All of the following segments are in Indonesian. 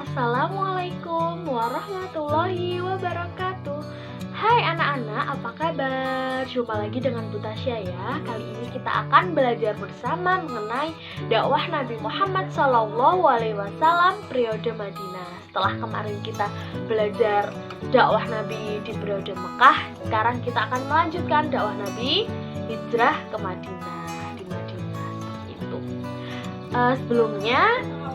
Assalamualaikum warahmatullahi wabarakatuh. Hai anak-anak, apa kabar? Jumpa lagi dengan Bu Tasya ya. Kali ini kita akan belajar bersama mengenai dakwah Nabi Muhammad SAW periode Madinah. Setelah kemarin kita belajar dakwah Nabi di periode Mekah, sekarang kita akan melanjutkan dakwah Nabi hijrah ke Madinah, di Madinah seperti itu. Sebelumnya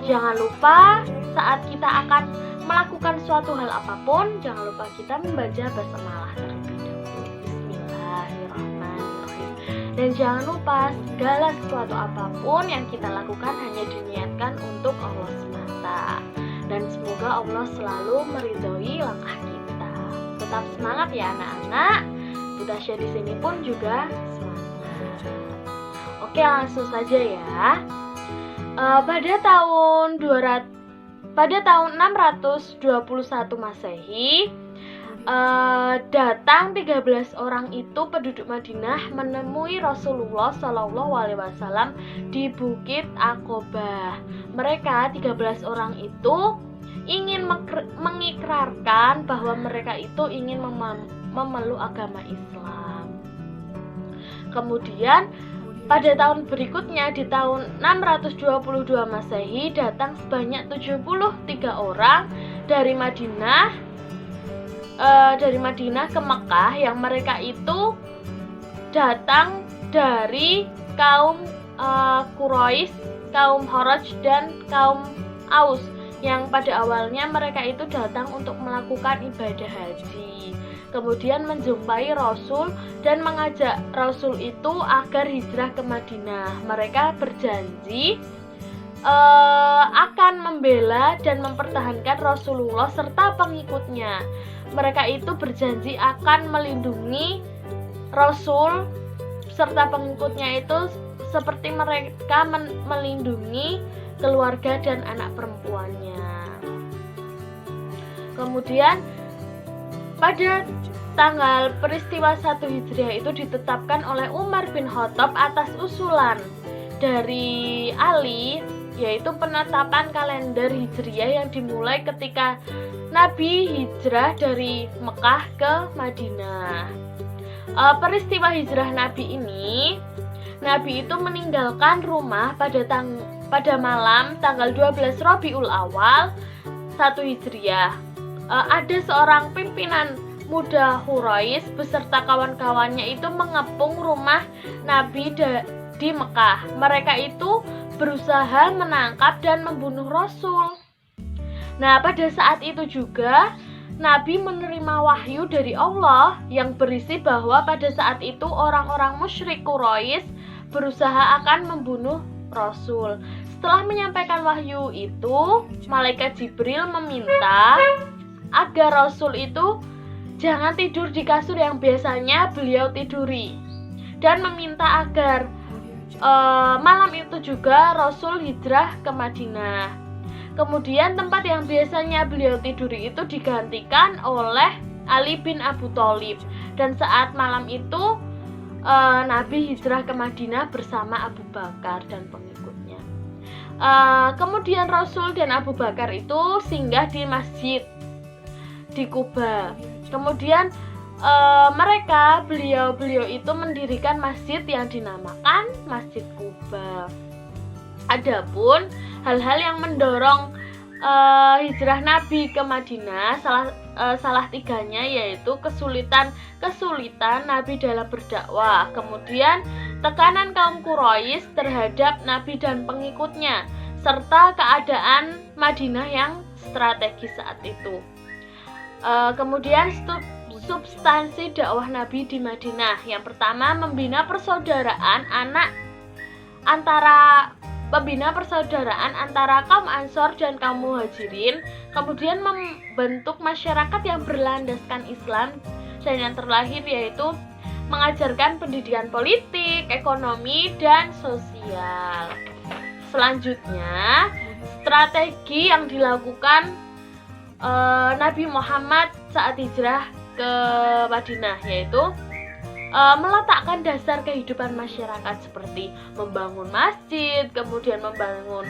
jangan lupa saat kita akan melakukan suatu hal apapun, jangan lupa kita membaca basmalah terlebih dahulu. Bismillahirrahmanirrahim. Dan jangan lupa segala sesuatu apapun yang kita lakukan hanya diniatkan untuk Allah semata. Dan semoga Allah selalu meridhoi langkah kita. Tetap semangat ya anak-anak. Bu Tasya di sini pun juga semangat. Oke, langsung saja ya. Pada tahun 621 Masehi, datang 13 orang itu penduduk Madinah menemui Rasulullah SAW di Bukit Aqobah. Mereka 13 orang itu ingin mengikrarkan bahwa mereka itu ingin memeluk agama Islam. Kemudian pada tahun berikutnya, di tahun 622 Masehi, datang sebanyak 73 orang dari Madinah ke Mekah, yang mereka itu datang dari kaum Quraisy, kaum Kharaj, dan kaum Aus, yang pada awalnya mereka itu datang untuk melakukan ibadah haji. Kemudian menjumpai Rasul dan mengajak Rasul itu agar hijrah ke Madinah. Mereka berjanji akan membela dan mempertahankan Rasulullah serta pengikutnya. Mereka itu berjanji akan melindungi Rasul serta pengikutnya itu seperti mereka melindungi keluarga dan anak perempuannya. Kemudian pada tanggal peristiwa 1 Hijriah itu ditetapkan oleh Umar bin Khattab atas usulan dari Ali, yaitu penetapan kalender Hijriah yang dimulai ketika Nabi hijrah dari Mekah ke Madinah. Peristiwa hijrah Nabi ini, Nabi itu meninggalkan rumah pada malam tanggal 12 Rabiul Awal 1 Hijriah. Ada seorang pimpinan muda Quraisy beserta kawan-kawannya itu mengepung rumah Nabi di Mekah. Mereka itu berusaha menangkap dan membunuh Rasul. Nah, pada saat itu juga Nabi menerima wahyu dari Allah yang berisi bahwa pada saat itu orang-orang musyrik Quraisy berusaha akan membunuh Rasul. Setelah menyampaikan wahyu itu, malaikat Jibril meminta agar Rasul itu jangan tidur di kasur yang biasanya beliau tiduri, dan meminta agar malam itu juga Rasul hijrah ke Madinah. Kemudian tempat yang biasanya beliau tiduri itu digantikan oleh Ali bin Abu Thalib, dan saat malam itu Nabi hijrah ke Madinah bersama Abu Bakar dan pengikutnya. Kemudian Rasul dan Abu Bakar itu singgah di masjid di Kuba. Kemudian beliau itu mendirikan masjid yang dinamakan Masjid Kuba. Adapun hal-hal yang mendorong hijrah Nabi ke Madinah, salah tiganya yaitu kesulitan Nabi dalam berdakwah, kemudian tekanan kaum Quraisy terhadap Nabi dan pengikutnya, serta keadaan Madinah yang strategis saat itu. Kemudian substansi dakwah Nabi di Madinah. Yang pertama, membina persaudaraan antara kaum Ansor dan kaum Muhajirin. Kemudian membentuk masyarakat yang berlandaskan Islam. Dan yang terakhir yaitu mengajarkan pendidikan politik, ekonomi, dan sosial. Selanjutnya, strategi yang dilakukan Nabi Muhammad saat hijrah ke Madinah yaitu meletakkan dasar kehidupan masyarakat seperti membangun masjid, kemudian membangun